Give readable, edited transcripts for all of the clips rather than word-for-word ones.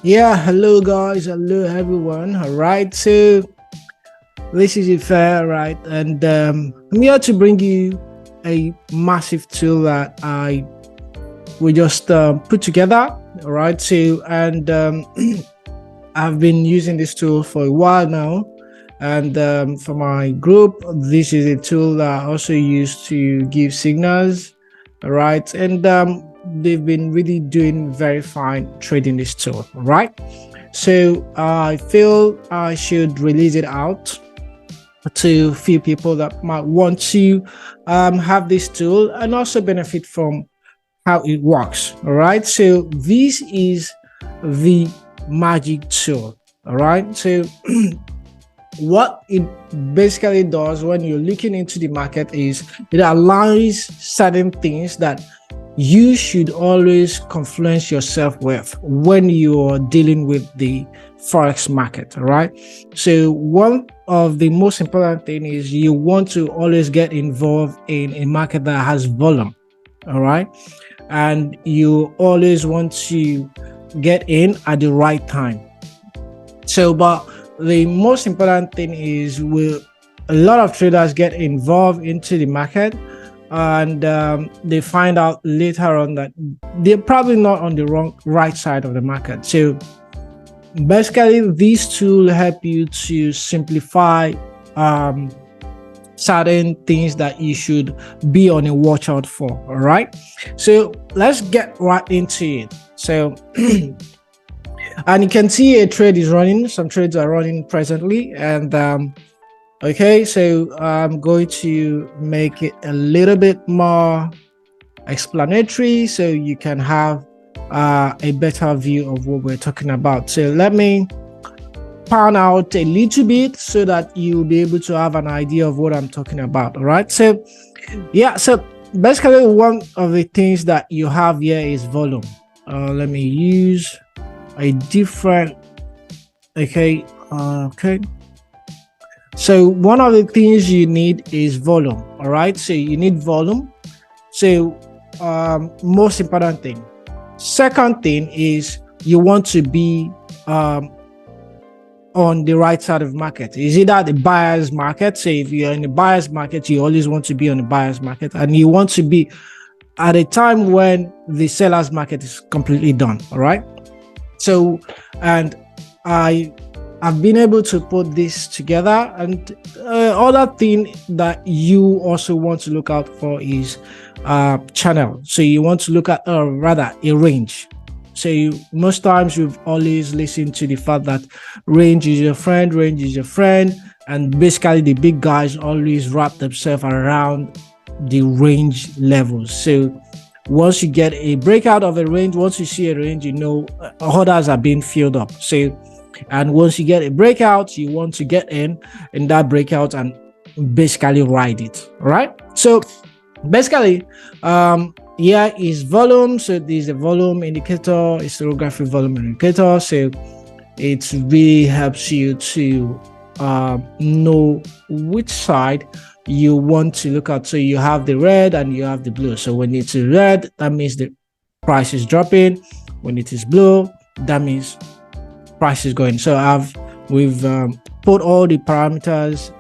Yeah, hello guys, hello everyone. All right, so this is Ife, right? And I'm here to bring you a massive tool that I we just put together. All right, so and I've been using this tool for a while now. And for my group, this is a tool that I also use to give signals. All right, and they've been really doing very fine trading this tool. All right. So I feel I should release it out to a few people that might want to have this tool and also benefit from how it works. All right. So this is the magic tool. All right. So what it basically does when you're looking into the market is it allows certain things that you should always confluence yourself with when you're dealing with the forex market. All right, so one of the most important thing is you want to always get involved in a market that has volume. All right, and you always want to get in at the right time. So but the most important thing is a lot of traders get involved into the market and they find out later on that they're probably not on the right side of the market. So basically these tools help you to simplify certain things that you should be on a watch out for. All right, so let's get right into it. So and you can see a trade is running, some trades are running presently, and okay, so I'm going to make it a little bit more explanatory so you can have a better view of what we're talking about. So let me pan out a little bit so that you'll be able to have an idea of what I'm talking about. All right, so yeah, so basically one of the things that you have here is volume. Let me use a different okay. So one of the things you need is volume. All right, so you need volume. So most important thing. Second thing is you want to be on the right side of the market. Is it that the buyer's market? So if you're in the buyer's market, you always want to be on the buyer's market, and you want to be at a time when the seller's market is completely done. All right. So, and I've been able to put this together. And other thing that you also want to look out for is channel. So you want to look at rather a range. So most times you've always listened to the fact that range is your friend, and basically the big guys always wrap themselves around the range levels. So once you get a breakout of a range, once you see a range, you know orders are being filled up. So, and once you get a breakout, you want to get in that breakout and basically ride it. All right. So basically, here is volume. So there's a volume indicator, historiographic volume indicator. So it really helps you to know which side you want to look at. So you have the red and you have the blue. So when it's red, that means the price is dropping. When it is blue, that means price is going. So we've put all the parameters.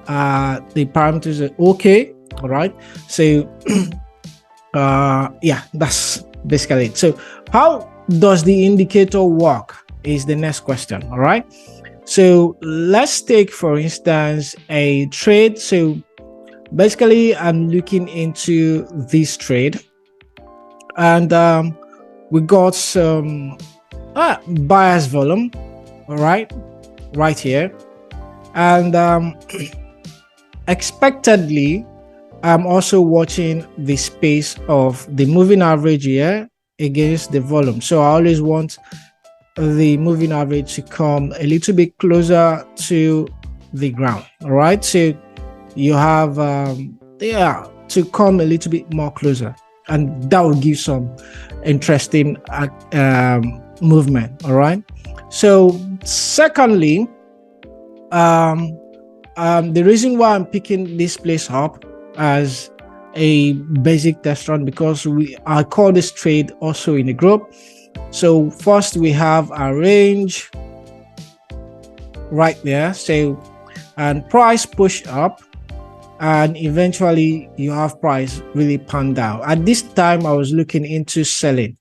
The parameters are okay. All right. So yeah, that's basically it. So how does the indicator work is the next question. All right. So let's take, for instance, a trade. So basically, I'm looking into this trade, and we got some buyer's volume, all right here, and expectedly, I'm also watching the space of the moving average here against the volume. So I always want the moving average to come a little bit closer to the ground. All right, so you have to come a little bit more closer, and that will give some interesting movement. All right, so secondly, the reason why I'm picking this place up as a basic test run, because I call this trade also in a group So first we have a range right there. So, and price push up, and eventually you have price really pan down. At this time I was looking into selling.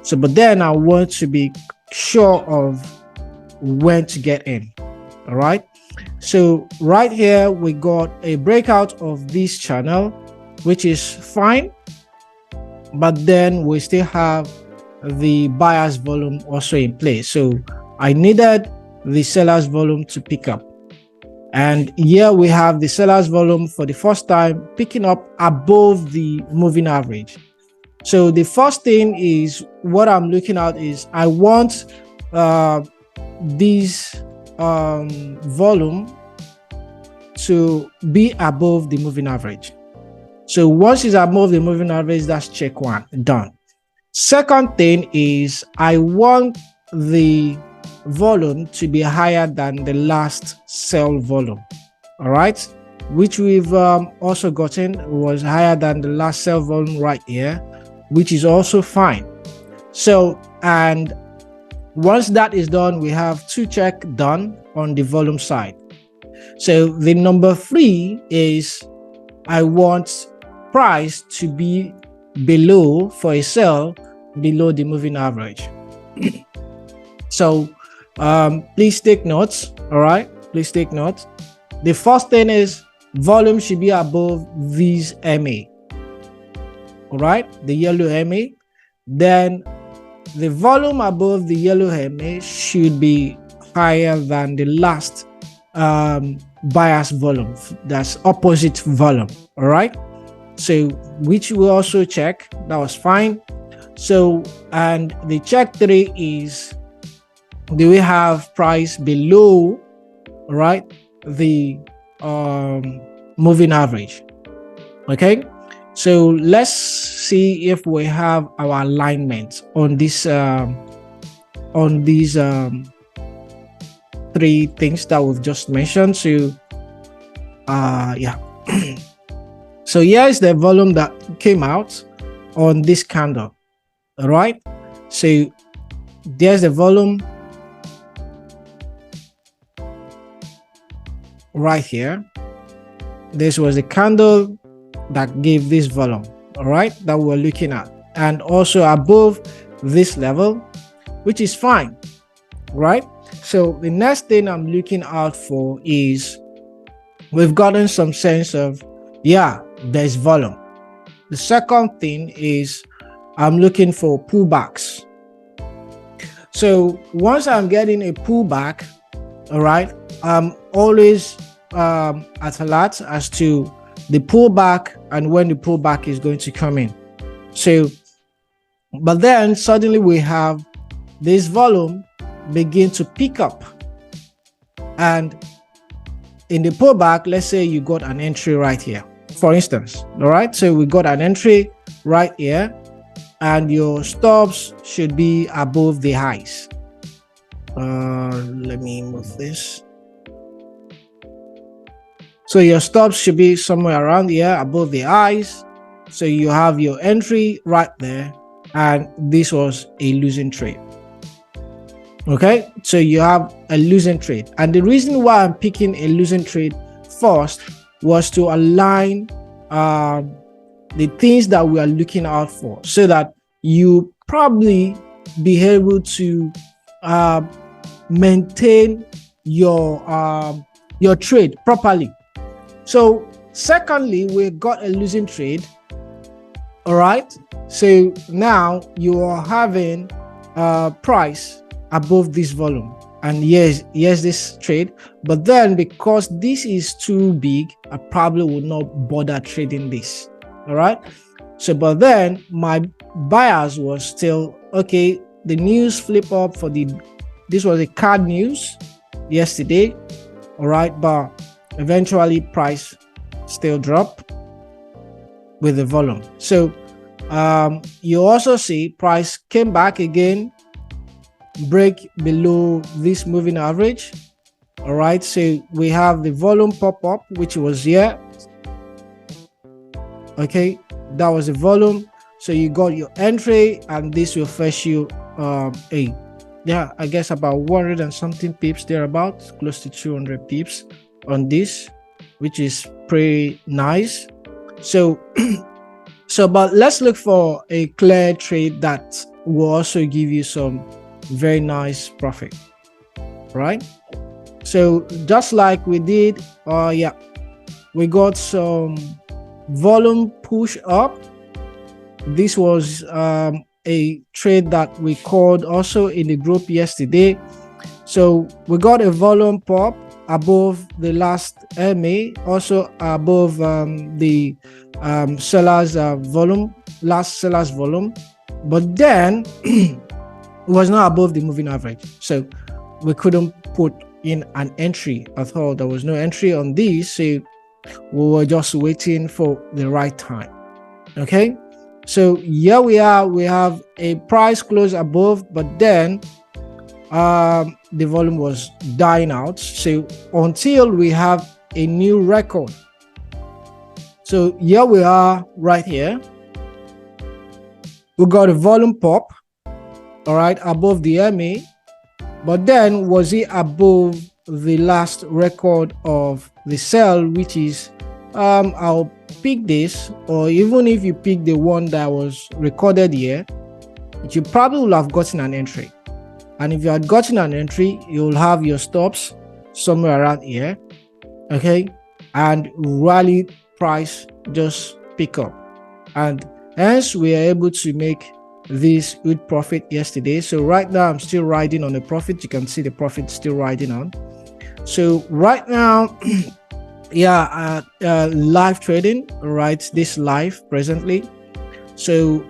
So, but then I want to be sure of when to get in. All right. So right here we got a breakout of this channel, which is fine, but then we still have the buyer's volume also in place. So I needed the seller's volume to pick up, and here we have the seller's volume for the first time picking up above the moving average. So the first thing is, what I'm looking at is I want this volume to be above the moving average. So once it's above the moving average, that's check one, done. Second thing is I want the volume to be higher than the last sell volume. All right, which we've also gotten was higher than the last sell volume right here, which is also fine. So, and once that is done, we have two check done on the volume side. So the number 3 is I want price to be below, for a sell, below the moving average. So please take notes. All right, please take notes. The first thing is volume should be above this MA. All right, the yellow MA. Then the volume above the yellow MA should be higher than the last buyer's volume, that's opposite volume. All right, so which we also check, that was fine. So, and the check 3 is, do we have price below, all right, the moving average? Okay, so let's see if we have our alignment on this on these 3 things that we've just mentioned. So yeah. So here is the volume that came out on this candle. All right, so there's the volume right here. This was the candle that gave this volume, all right, that we're looking at, and also above this level, which is fine, right? So the next thing I'm looking out for is, we've gotten some sense of, yeah, there's volume. The second thing is I'm looking for pullbacks. So once I'm getting a pullback, all right, I'm always at alert as to the pullback and when the pullback is going to come in. So, but then suddenly we have this volume begin to pick up, and in the pullback, let's say you got an entry right here, for instance. All right, so we got an entry right here, and your stops should be above the highs. Let me move this. So your stops should be somewhere around here above the highs. So you have your entry right there, and this was a losing trade. Okay, so you have a losing trade, and the reason why I'm picking a losing trade first was to align the things that we are looking out for, so that you probably be able to maintain your trade properly. So secondly, we got a losing trade. All right, so now you are having price above this volume, and yes, this trade, but then because this is too big, I probably would not bother trading this. All right, so but then my bias was still okay. The news flip up for this was a card news yesterday. All right, but eventually price still drop with the volume. So you also see price came back again, break below this moving average. All right, so we have the volume pop up, which was here. Okay, that was the volume. So you got your entry, and this will fetch you I guess about 100 and something pips thereabouts, close to 200 pips on this, which is pretty nice. So but let's look for a clear trade that will also give you some very nice profit, right? So just like we did, we got some volume push up. This was a trade that we called also in the group yesterday. So we got a volume pop above the last MA, also above the seller's volume, last seller's volume, but then it was not above the moving average. So we couldn't put in an entry at all. There was no entry on this, so we were just waiting for the right time. Okay, so here we are. We have a price close above, but then the volume was dying out. So until we have a new record. So here we are right here. We got a volume pop, all right, above the MA, but then was it above the last record of the sell, which is I'll pick this, or even if you pick the one that was recorded here, you probably will have gotten an entry. And if you had gotten an entry, you'll have your stops somewhere around here, okay? And rally price just pick up. And hence we are able to make this good profit yesterday. So right now I'm still riding on the profit. You can see the profit still riding on. So right now, live trading, right? This live presently. So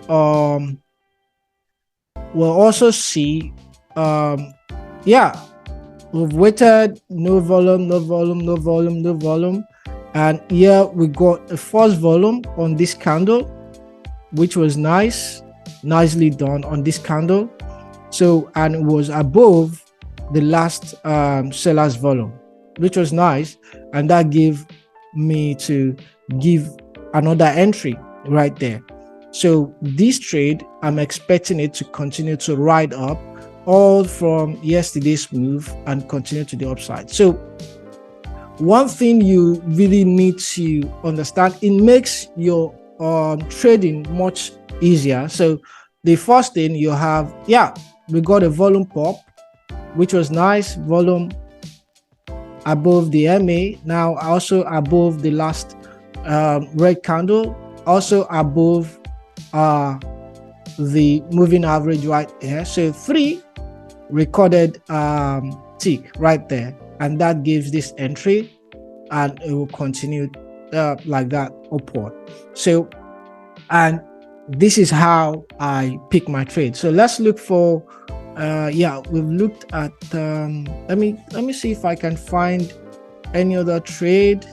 we'll also see we've waited, no volume, and here we got a false volume on this candle, which was nicely done on this candle. So, and it was above the last seller's volume, which was nice, and that gave me to give another entry right there. So this trade, I'm expecting it to continue to ride up all from yesterday's move and continue to the upside. So one thing you really need to understand, it makes your trading much easier. So the first thing you have, we got a volume pop, which was nice, volume above the MA, now also above the last red candle, also above the moving average right here. So 3 recorded tick right there, and that gives this entry, and it will continue like that upward. So, and this is how I pick my trade. So let's look for we've looked at let me see if I can find any other trade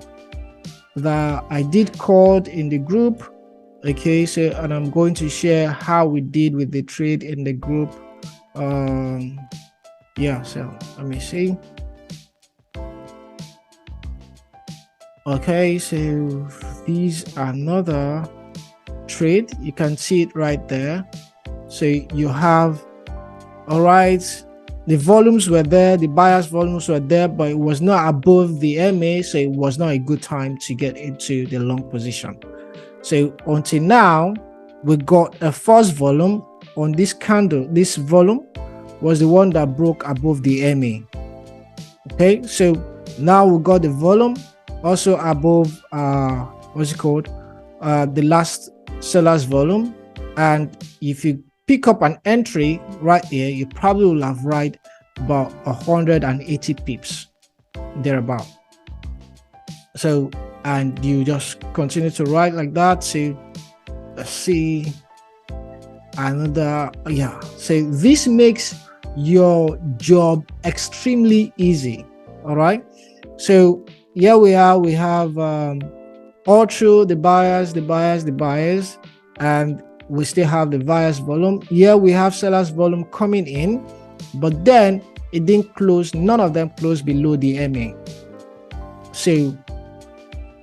that I did called in the group. Okay, so, and I'm going to share how we did with the trade in the group. So let me see. Okay, so these are another trade. You can see it right there. So you have, all right, the volumes were there, the buyers volumes were there, but it was not above the MA, so it was not a good time to get into the long position. So until now, we got a false volume on this candle. This volume was the one that broke above the MA. Okay, so now we got the volume also above the last seller's volume. And if you pick up an entry right here, you probably will have right about 180 pips thereabout. So, and you just continue to ride like that. So let's see another, so this makes your job extremely easy. All right, so here we are, we have all through the buyers, and we still have the buyers volume. Here we have sellers volume coming in, but then it didn't close, none of them closed below the MA. So,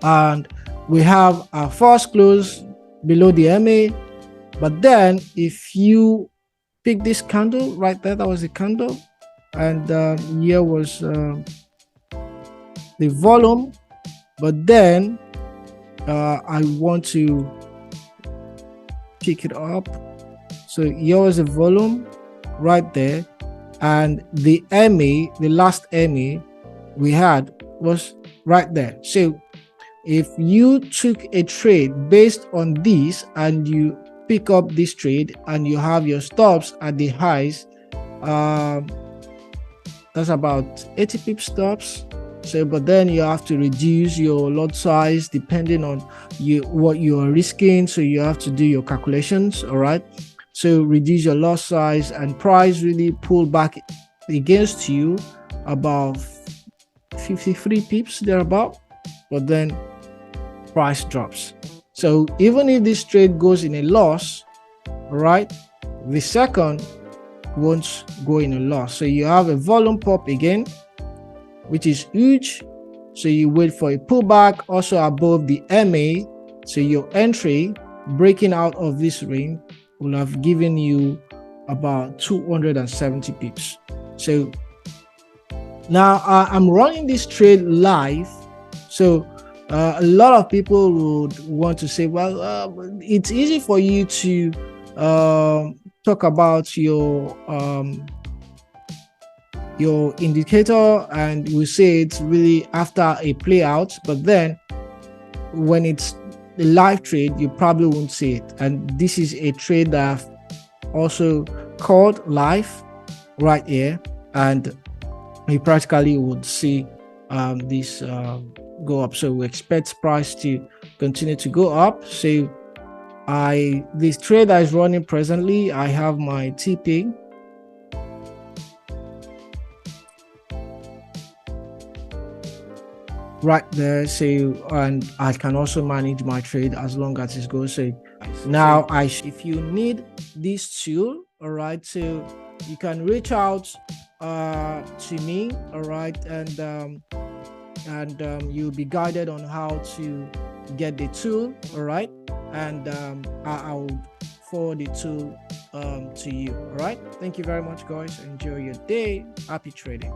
and we have our first close below the MA, but then if you pick this candle right there. That was the candle, and here was the volume. But then I want to pick it up. So here was the volume right there, and the MA, the last MA we had was right there. So if you took a trade based on this and you pick up this trade and you have your stops at the highs, that's about 80 pip stops. So but then you have to reduce your lot size depending on what you are risking, so you have to do your calculations. All right, so reduce your lot size, and price really pull back against you about 53 pips thereabout, but then price drops. So even if this trade goes in a loss, right, the second won't go in a loss. So you have a volume pop again, which is huge. So you wait for a pullback also above the MA. So your entry breaking out of this range will have given you about 270 pips. So now I'm running this trade live. So a lot of people would want to say, well, it's easy for you to talk about your indicator, and we say it's really after a play out, but then when it's a live trade, you probably won't see it. And this is a trade that I've also called live right here, and we practically would see this go up. So we expect price to continue to go up. So this trade that is running presently, I have my TP right there. So and I can also manage my trade as long as it goes. So now if you need this tool, all right, so you can reach out to me, all right, and you'll be guided on how to get the tool, all right, and I'll forward the tool to you. All right, thank you very much, guys. Enjoy your day. Happy trading.